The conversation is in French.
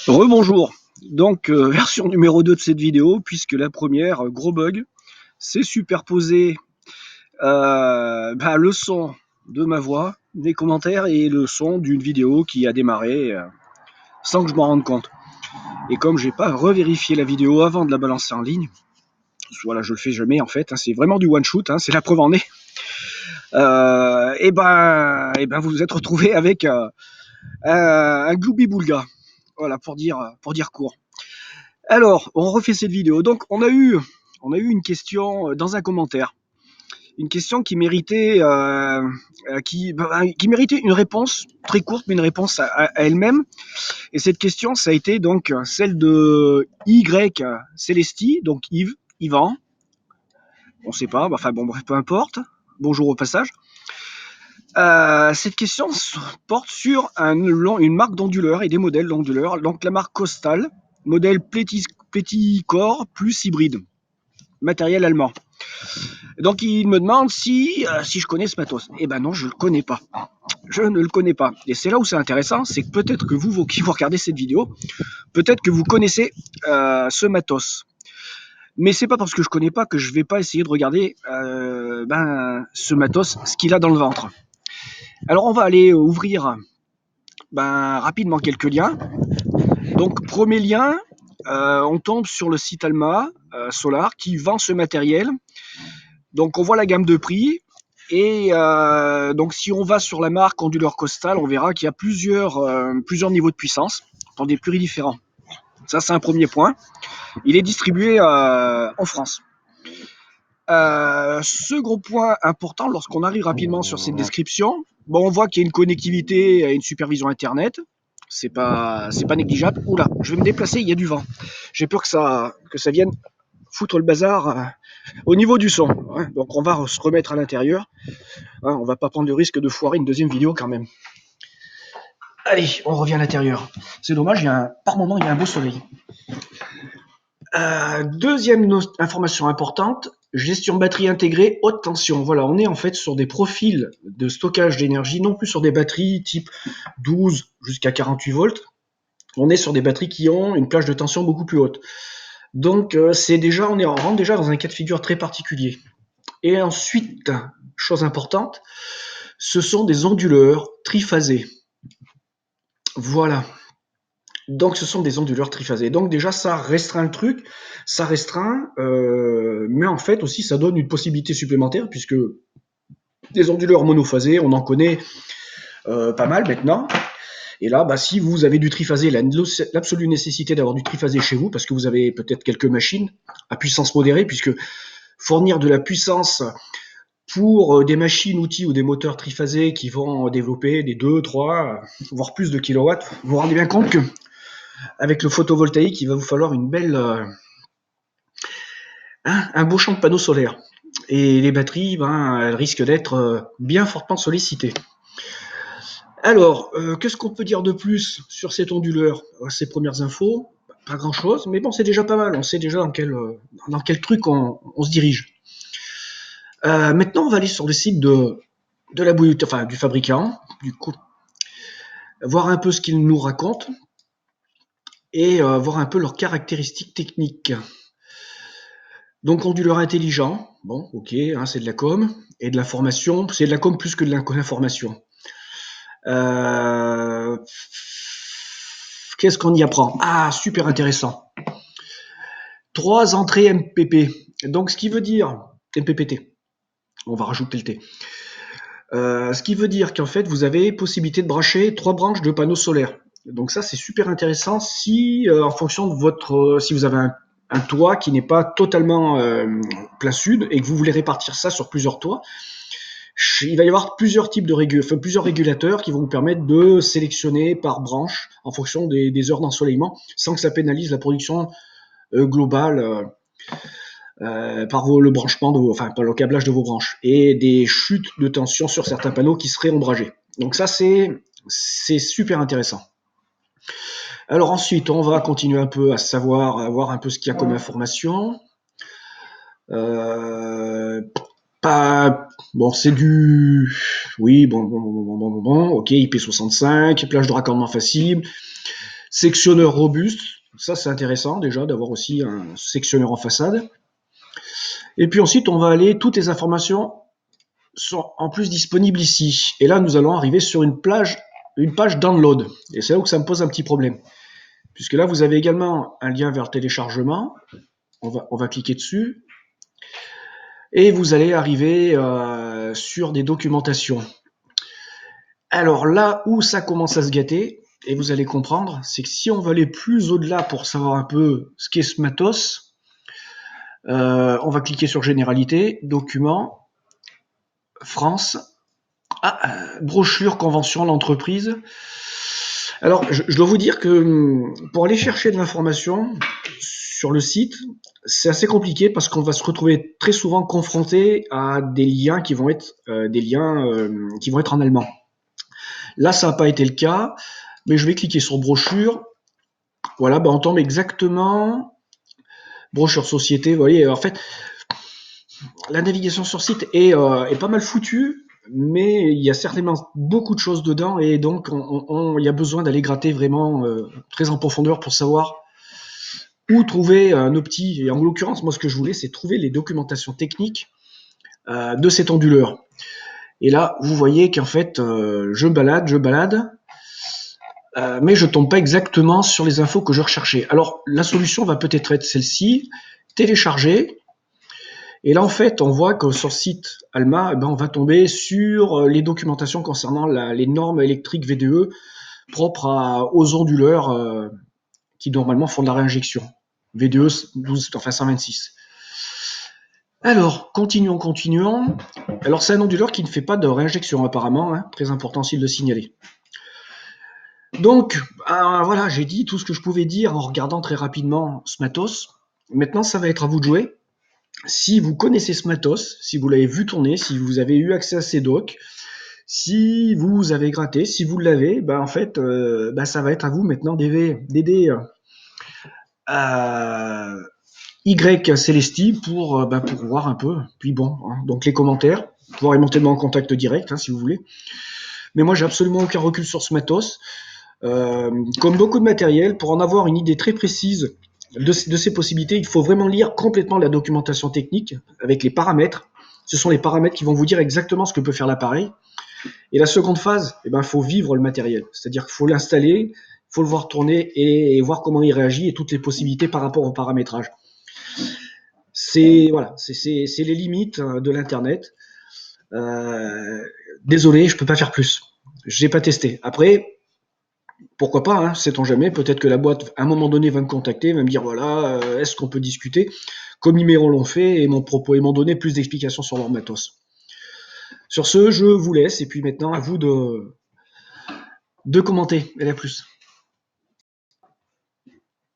Rebonjour. Donc, version numéro 2 de cette vidéo, puisque la première, gros bug, c'est superposer le son de ma voix, des commentaires et le son d'une vidéo qui a démarré sans que je m'en rende compte. Et comme j'ai pas revérifié la vidéo avant de la balancer en ligne, voilà, je le fais jamais en fait, hein, c'est vraiment du one shoot, hein, c'est la preuve en est. Vous vous êtes retrouvé avec un gloubi-boulga. Voilà, pour dire court. Alors, on refait cette vidéo. Donc, on a eu une question dans un commentaire. Une question qui méritait, qui méritait une réponse très courte, mais une réponse à elle-même. Et cette question, ça a été donc celle de Y Célesti, donc Yves, Yvan, on ne sait pas, enfin bon, bref, peu importe. Bonjour au passage. Cette question porte sur une marque d'onduleurs et des modèles d'onduleurs. Donc la marque Costal, modèle Petit-Corps plus hybride, matériel allemand. Donc il me demande si je connais ce matos. Eh ben non, je le connais pas. Je ne le connais pas. Et c'est là où c'est intéressant, c'est que peut-être que vous qui vous regardez cette vidéo, peut-être que vous connaissez ce matos. Mais c'est pas parce que je connais pas que je vais pas essayer de regarder ce matos, ce qu'il a dans le ventre. Alors on va aller ouvrir rapidement quelques liens. Donc premier lien, on tombe sur le site Alma Solar qui vend ce matériel. Donc on voit la gamme de prix. Et donc si on va sur la marque onduleur Costal, on verra qu'il y a plusieurs niveaux de puissance dans des prix différents. Ça c'est un premier point. Il est distribué en France. Second point important, lorsqu'on arrive rapidement sur cette description, on voit qu'il y a une connectivité et une supervision Internet. C'est pas négligeable. Oula, je vais me déplacer, il y a du vent. J'ai peur que ça vienne foutre le bazar au niveau du son. Hein. Donc on va se remettre à l'intérieur. Hein, on va pas prendre le risque de foirer une deuxième vidéo quand même. Allez, on revient à l'intérieur. C'est dommage, par moment il y a un beau soleil. Deuxième information importante, gestion batterie intégrée haute tension. Voilà, on est en fait sur des profils de stockage d'énergie, non plus sur des batteries type 12 jusqu'à 48 volts. On est sur des batteries qui ont une plage de tension beaucoup plus haute. Donc on rentre déjà dans un cas de figure très particulier. Et ensuite, chose importante, ce sont des onduleurs triphasés. Voilà. Donc ce sont des onduleurs triphasés. Donc déjà ça restreint le truc, mais en fait aussi ça donne une possibilité supplémentaire puisque des onduleurs monophasés, on en connaît pas mal maintenant. Et là, si vous avez du triphasé, l'absolue nécessité d'avoir du triphasé chez vous, parce que vous avez peut-être quelques machines à puissance modérée, puisque fournir de la puissance pour des machines, outils ou des moteurs triphasés qui vont développer des 2, 3, voire plus de kilowatts, vous vous rendez bien compte que avec le photovoltaïque, il va vous falloir un beau champ de panneaux solaires. Et les batteries, elles risquent d'être bien fortement sollicitées. Alors, qu'est-ce qu'on peut dire de plus sur cet onduleur? Ces premières infos, pas grand-chose, mais bon, c'est déjà pas mal. On sait déjà dans quel truc on se dirige. Maintenant, on va aller sur le site de la bouillie, enfin du fabricant, du coup, voir un peu ce qu'il nous raconte et voir un peu leurs caractéristiques techniques. Donc onduleur intelligent, bon, ok, hein, c'est de la com, et de l'information, c'est de la com plus que de l'information. Qu'est-ce qu'on y apprend? Ah, super intéressant. 3 entrées MPP. Donc ce qui veut dire MPPT. On va rajouter le T. Ce qui veut dire qu'en fait, vous avez possibilité de brancher 3 branches de panneaux solaires. Donc ça, c'est super intéressant si, en fonction de si vous avez un toit qui n'est pas totalement plein sud et que vous voulez répartir ça sur plusieurs toits, il va y avoir plusieurs types plusieurs régulateurs qui vont vous permettre de sélectionner par branche en fonction des heures d'ensoleillement sans que ça pénalise la production globale par le branchement, par le câblage de vos branches et des chutes de tension sur certains panneaux qui seraient ombragés. Donc ça, c'est super intéressant. Alors ensuite, on va continuer un peu à voir un peu ce qu'il y a comme information. C'est du... Oui, ok, IP65, plage de raccordement facile. sectionneur robuste, ça c'est intéressant déjà d'avoir aussi un sectionneur en façade. Et puis ensuite, on va aller, toutes les informations sont en plus disponibles ici. Et là, nous allons arriver sur une page download. Et c'est là où ça me pose un petit problème. Puisque là, vous avez également un lien vers le téléchargement. On va cliquer dessus. Et vous allez arriver sur des documentations. Alors là où ça commence à se gâter, et vous allez comprendre, c'est que si on veut aller plus au-delà pour savoir un peu ce qu'est ce matos, on va cliquer sur Généralité, Documents, France, brochure, convention, l'entreprise. Alors, je dois vous dire que pour aller chercher de l'information sur le site, c'est assez compliqué parce qu'on va se retrouver très souvent confronté à des liens qui vont être qui vont être en allemand. Là, ça n'a pas été le cas, mais je vais cliquer sur brochure. Voilà, on tombe exactement brochure société. Vous voyez, en fait, la navigation sur site est pas mal foutue, mais il y a certainement beaucoup de choses dedans et donc il y a besoin d'aller gratter vraiment très en profondeur pour savoir où trouver nos petits. Et en l'occurrence, moi, ce que je voulais, c'est trouver les documentations techniques de cet onduleur. Et là, vous voyez qu'en fait, je balade, mais je tombe pas exactement sur les infos que je recherchais. Alors, la solution va peut-être être celle-ci, télécharger. Et là, en fait, on voit que sur le site Alma, on va tomber sur les documentations concernant les normes électriques VDE propres aux onduleurs qui normalement font de la réinjection. VDE 126. Alors, continuons. Alors, c'est un onduleur qui ne fait pas de réinjection apparemment, hein, très important aussi de le signaler. Donc, voilà, j'ai dit tout ce que je pouvais dire en regardant très rapidement ce matos. Maintenant, ça va être à vous de jouer. Si vous connaissez ce matos, si vous l'avez vu tourner, si vous avez eu accès à ces docs, si vous avez gratté, si vous l'avez, en fait, ça va être à vous maintenant d'aider Y Célestie pour voir un peu. Puis bon, hein, donc les commentaires, pouvoir éventuellement en contact direct, hein, si vous voulez. Mais moi, j'ai absolument aucun recul sur ce matos. Comme beaucoup de matériel, pour en avoir une idée très précise de ces possibilités, il faut vraiment lire complètement la documentation technique avec les paramètres. Ce sont les paramètres qui vont vous dire exactement ce que peut faire l'appareil. Et la seconde phase, il faut vivre le matériel. C'est-à-dire qu'il faut l'installer, il faut le voir tourner et voir comment il réagit et toutes les possibilités par rapport au paramétrage. C'est les limites de l'internet. Désolé, je peux pas faire plus. J'ai pas testé. Après, pourquoi pas, hein, sait-on jamais, peut-être que la boîte, à un moment donné, va me contacter, va me dire, voilà, est-ce qu'on peut discuter, comme Numéro l'ont fait, et m'ont donné plus d'explications sur leur matos. Sur ce, je vous laisse, et puis maintenant, à vous de commenter. Allez, à plus.